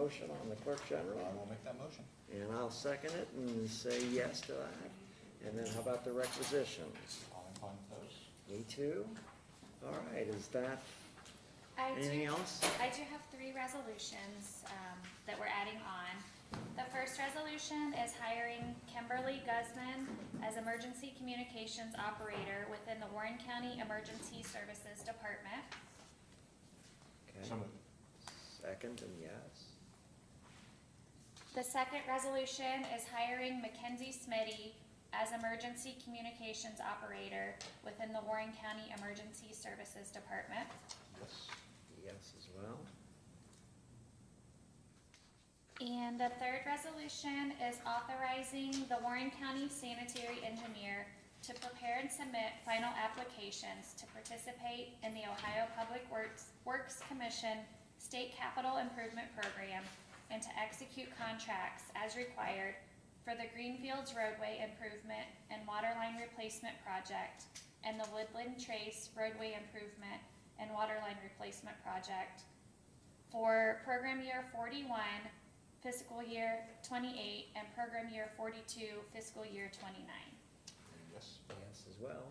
motion on the clerk general? I will make that motion. And I'll second it and say yes to that. And then how about the requisitions? I'll incline with those. Me too? All right, is that, anything else? I do have 3 resolutions that we're adding on. The first resolution is hiring Kimberly Guzman as Emergency Communications Operator within the Warren County Emergency Services Department. Okay. So moved. Second and yes. The second resolution is hiring Mackenzie Smitty as Emergency Communications Operator within the Warren County Emergency Services Department. Yes. Yes as well. And the third resolution is authorizing the Warren County Sanitary Engineer to prepare and submit final applications to participate in the Ohio Public Works Commission State Capital Improvement Program and to execute contracts as required for the Greenfields Roadway Improvement and Waterline Replacement Project and the Woodland Trace Roadway Improvement and Waterline Replacement Project for program year 41, fiscal year 28, and program year 42, fiscal year 29. Yes. Yes as well.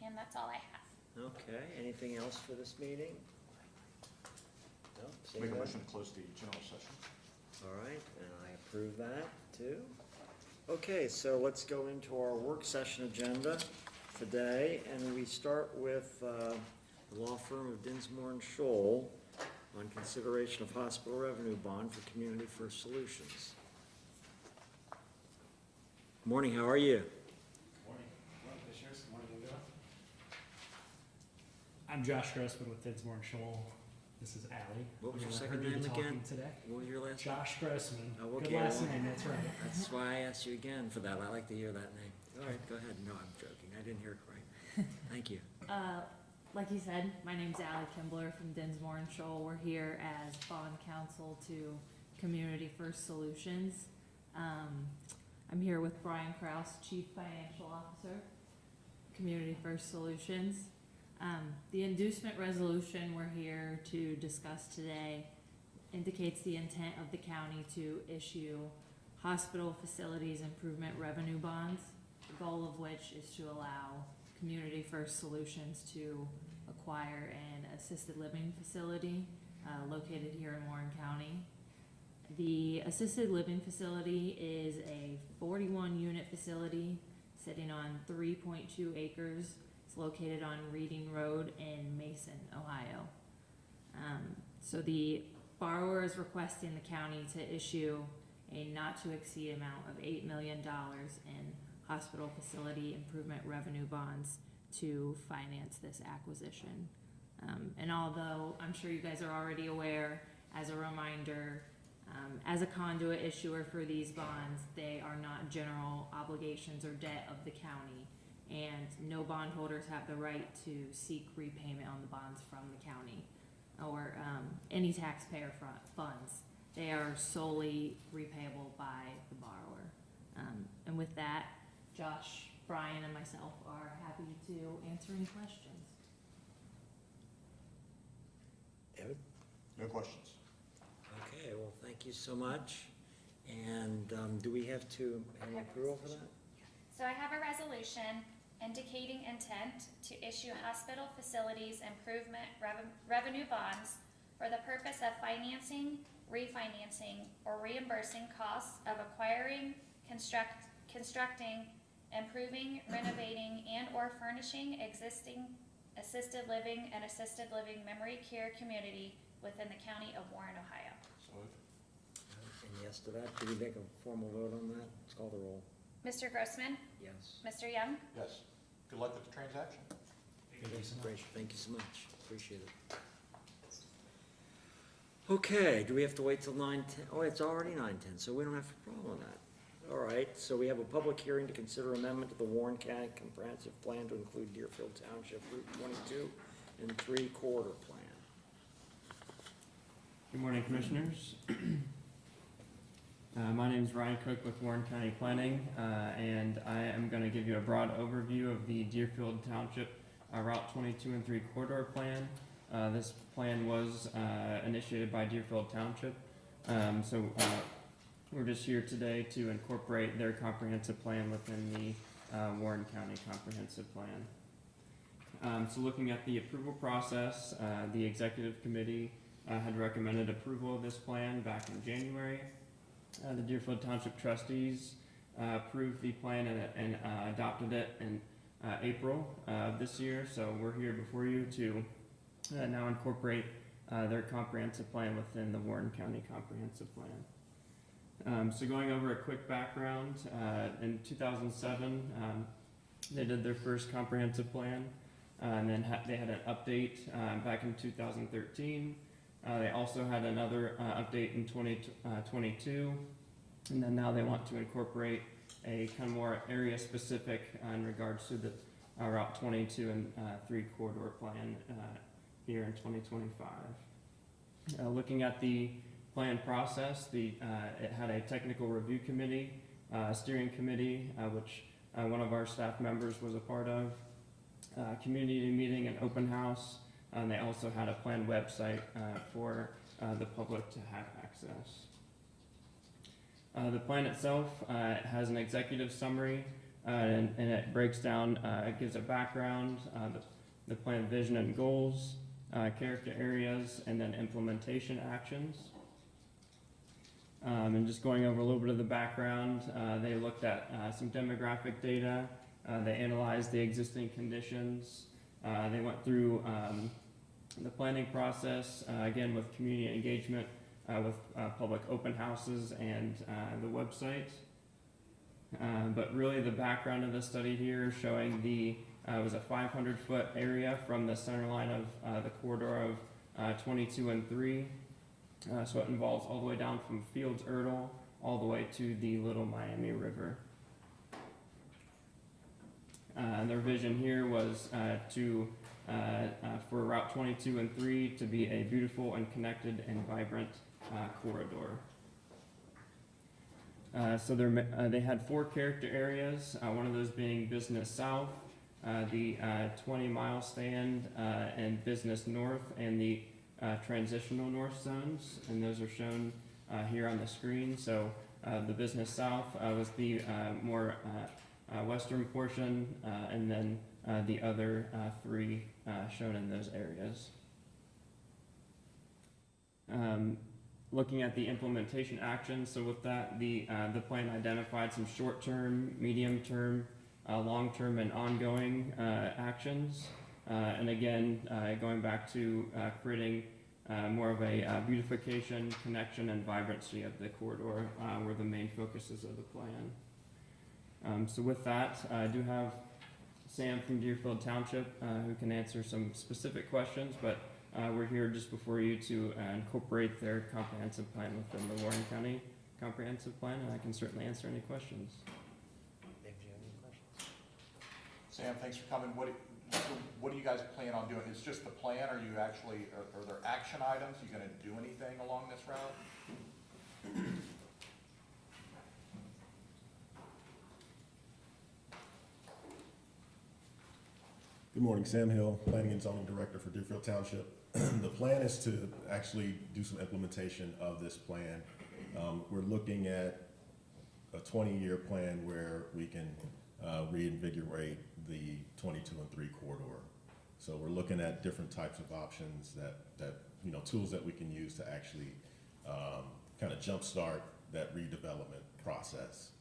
And that's all I have. Okay, anything else for this meeting? No, seeing Make a none? motion to close the general session. All right, and I approve that too. Okay, so let's go into our work session agenda today, and we start with the law firm of Dinsmore and Scholl on consideration of hospital revenue bond for Community First Solutions. Morning, how are you? Morning. Morning, Commissioners. Morning, Linda. I'm Josh Grossman with Dinsmore and Scholl. This is Allie. What was We're your gonna second heard you name talking again? Today. What was your last name? Josh Grossman. Oh, okay, Good last well- name, that's right. That's why I asked you again for that. I like to hear that name. All right, go ahead. No, I'm joking. I didn't hear it right. Thank you. Like you said, my name's Allie Kimbler from Dinsmore and Scholl. We're here as bond counsel to Community First Solutions. I'm here with Brian Kraus, Chief Financial Officer, Community First Solutions. The inducement resolution we're here to discuss today indicates the intent of the county to issue hospital facilities improvement revenue bonds, the goal of which is to allow Community First Solutions to acquire an assisted living facility located here in Warren County. The assisted living facility is a 41-unit facility sitting on 3.2 acres. It's located on Reading Road in Mason, Ohio. So the borrower is requesting the county to issue a not-to-exceed amount of $8 million in hospital facility improvement revenue bonds to finance this acquisition. And although I'm sure you guys are already aware, as a reminder, as a conduit issuer for these bonds, they are not general obligations or debt of the county, and no bondholders have the right to seek repayment on the bonds from the county or any taxpayer funds. They are solely repayable by the borrower. And with that, Josh, Brian, and myself are happy to answer any questions. David? No questions. Okay, well, thank you so much. And do we have to, any approval for that? So I have a resolution indicating intent to issue hospital facilities improvement revenue bonds for the purpose of financing, refinancing, or reimbursing costs of acquiring, constructing, improving, renovating, and/or furnishing existing assisted living and assisted living memory care community within the county of Warren, Ohio. So moved. And yes to that. Do we make a formal vote on that? Let's call the roll. Mr. Grossman? Yes. Mr. Young? Yes. Good luck with the transaction. Thank you so much. Great, thank you so much. Appreciate it. Okay, do we have to wait till 9:10? Oh, it's already 9:10, so we don't have a problem with that. All right, so we have a public hearing to consider amendment to the Warren County Comprehensive Plan to include Deerfield Township Route 22 and 3-quarter plan. Good morning, Commissioners. My name is Ryan Cook with Warren County Planning, and I am going to give you a broad overview of the Deerfield Township Route 22 and 3 corridor plan. This plan was initiated by Deerfield Township We're just here today to incorporate their comprehensive plan within the Warren County Comprehensive Plan. So looking at the approval process, the executive committee had recommended approval of this plan back in January. The Deerfield Township trustees approved the plan and adopted it in April of this year. So we're here before you to now incorporate their comprehensive plan within the Warren County Comprehensive Plan. So going over a quick background, in 2007, they did their first comprehensive plan, and then they had an update back in 2013. They also had another update in 2022, and then now they want to incorporate a kind of more area specific in regards to the Route 22 and 3 corridor plan here in 2025. Looking at the plan process, it had a technical review committee, steering committee, which one of our staff members was a part of, community meeting and open house, and they also had a planned website for the public to have access. The plan itself has an executive summary, and it breaks down, it gives a background, the plan vision and goals, character areas, and then implementation actions. And just going over a little bit of the background, they looked at some demographic data, they analyzed the existing conditions, they went through the planning process, again with community engagement, with public open houses and the website. But really the background of the study here showing it was a 500-foot area from the center line of the corridor of 22 and 3. So it involves all the way down from Fields Erdel all the way to the Little Miami River. Their vision here was for Route 22 and 3 to be a beautiful and connected and vibrant corridor. So they had 4 character areas, one of those being Business South, the 20-mile stand, and Business North, and the transitional north zones, and those are shown here on the screen. So the Business South was the more western portion, and then the other 3 shown in those areas. Looking at the implementation actions, so with that, the plan identified some short-term, medium-term, long-term, and ongoing actions. And again, going back to creating more of a beautification, connection, and vibrancy of the corridor were the main focuses of the plan. So with that, I do have Sam from Deerfield Township who can answer some specific questions, but we're here just before you to incorporate their comprehensive plan within the Warren County Comprehensive Plan, and I can certainly answer any questions. Dave, do you have any questions? Sam, thanks for coming. What do you guys plan on doing? It's just the plan, or you actually, are there action items? Are you gonna do anything along this route? Good morning, Sam Hill, Planning and Zoning Director for Deerfield Township. The plan is to actually do some implementation of this plan. We're looking at a 20-year plan where we can reinvigorate the 22 and 3 corridor. So we're looking at different types of options that tools that we can use to actually kind of jumpstart that redevelopment process.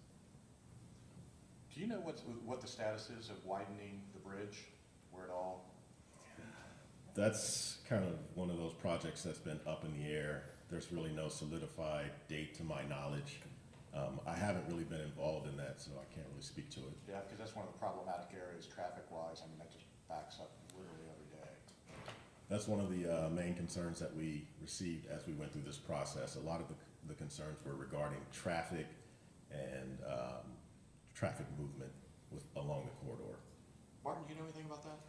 Do you know what the status is of widening the bridge, where it all? That's kind of one of those projects that's been up in the air. There's really no solidified date to my knowledge. I haven't really been involved in that, so I can't really speak to it. Yeah, because that's one of the problematic areas traffic-wise. I mean, that just backs up literally every day. That's one of the main concerns that we received as we went through this process. A lot of the concerns were regarding traffic and traffic movement along the corridor. Martin, do you know anything about that?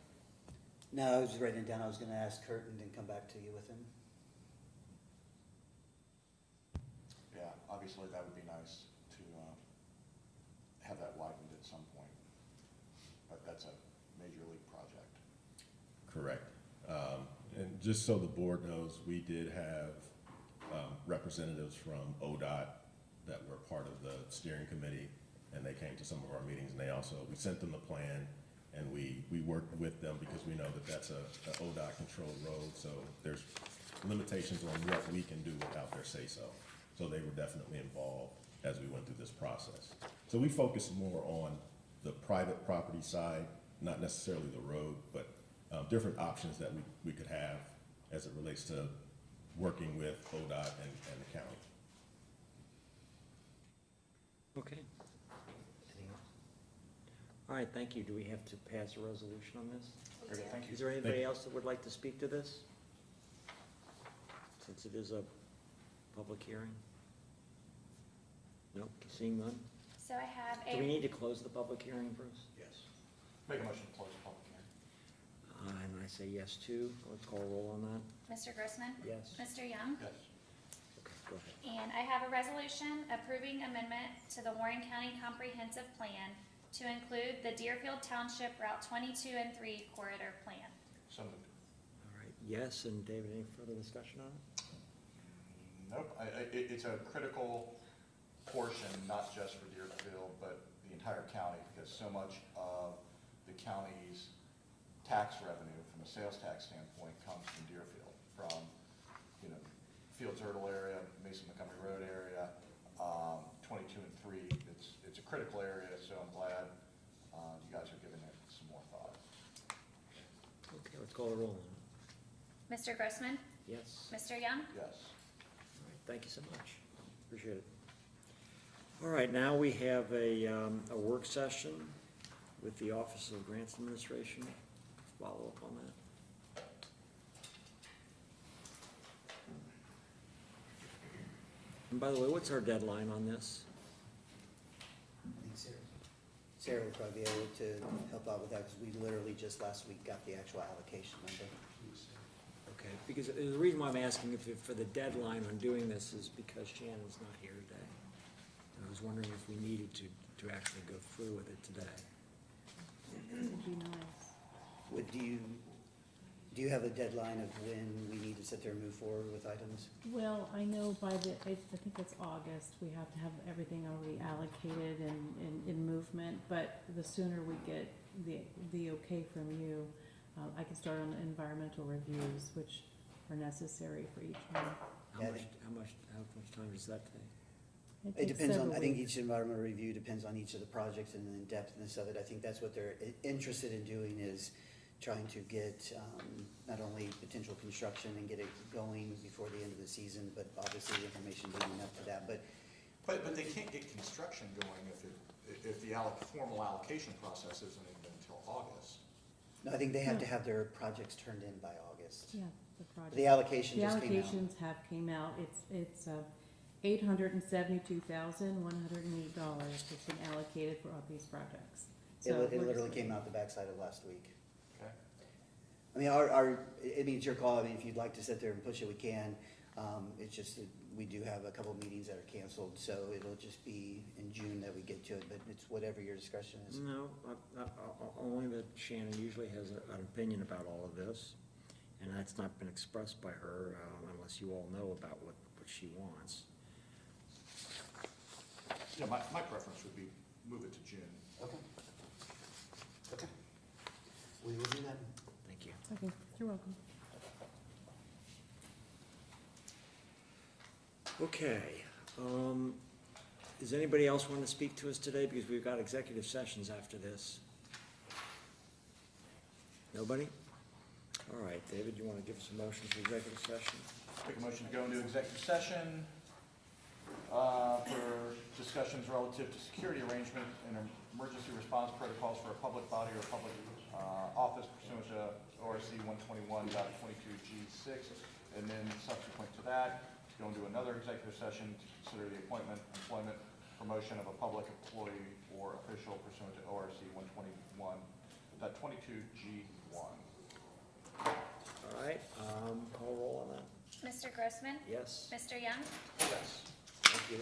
No, I was just writing it down. I was gonna ask Kurt and then come back to you with him. Yeah, obviously that would be nice to have that widened at some point, but that's a major league project. Correct. And just so the board knows, we did have, representatives from ODOT that were part of the steering committee, and they came to some of our meetings, and we sent them the plan, and we worked with them because we know that that's a ODOT controlled road, so there's limitations on what we can do without their say-so. So they were definitely involved as we went through this process. So we focused more on the private property side, not necessarily the road, but different options that we could have as it relates to working with ODOT and the county. Okay. All right, thank you. Do we have to pass a resolution on this? Okay, thank you. Is there anybody else that would like to speak to this? Since it is a public hearing? Nope, seeing none? So I have Do we a, need to close the public hearing, Bruce? Yes. Make a motion to close the public hearing. And I say yes too. Let's call a roll on that. Mr. Grossman? Yes. Mr. Young? Yes. Okay, go ahead. And I have a resolution approving amendment to the Warren County Comprehensive Plan to include the Deerfield Township Route 22 and 3 corridor plan. So moved. All right, yes, and David, any further discussion on it? Nope, it's a critical portion, not just for Deerfield, but the entire county, because so much of the county's tax revenue from a sales tax standpoint comes from Deerfield, from, Fields Erdel area, Mason Montgomery Road area, 22 and 3. It's a critical area, so I'm glad you guys are giving it some more thought. Okay, let's call a roll on it. Mr. Grossman? Yes? Mr. Young? Yes. All right, thank you so much. Appreciate it. All right, now we have a work session with the Office of Grants Administration. Follow up on that. And by the way, what's our deadline on this? I think Sarah would probably be able to help out with that, because we literally just last week got the actual allocation number. Okay, because the reason why I'm asking if for the deadline on doing this is because Shannon's not here today. And I was wondering if we needed to actually go through with it today. Would be nice. Do you have a deadline of when we need to sit there and move forward with items? Well, I know by I think it's August, we have to have everything already allocated and in movement, but the sooner we get the okay from you, I can start on the environmental reviews, which are necessary for each one. How Yeah, I much time does that take? It takes depends on, several I think weeks. each environmental review depends on each of the projects and the in-depthness of it. I think that's what they're interested in doing, is trying to get not only potential construction and get it going before the end of the season, but obviously information leading up to that. But But they can't get construction going if the formal allocation process isn't even until August. no, I think they have No. to have their projects turned in by August. Yeah, the project. The allocation The just came out. allocations have came out, it's $872,108 that's been allocated for all these projects. It So we're literally just- came out the backside of last week. Okay. I mean, it's your call. I mean, if you'd like to sit there and push it, we can. It's just that we do have a couple of meetings that are canceled, so it'll just be in June that we get to it, but it's whatever your discretion is. No, only that Shannon usually has an opinion about all of this, and that's not been expressed by her, unless you all know about what she wants. Yeah, my preference would be move it to June. Okay. Okay. We will do that. Thank you. Okay, you're welcome. Okay, does anybody else want to speak to us today, because we've got executive sessions after this? Nobody? All right, David, you want to give us a motion for executive session? Make a motion to go into executive session for discussions relative to security arrangement and emergency response protocols for a public body or public office pursuant to ORC 121.22G6, and then subsequent to that, go into another executive session to consider the appointment, employment, promotion of a public employee or official pursuant to ORC 121.22G1. All right, call roll on that. Mr. Grossman? Yes? Mr. Young? Yes. Thank you.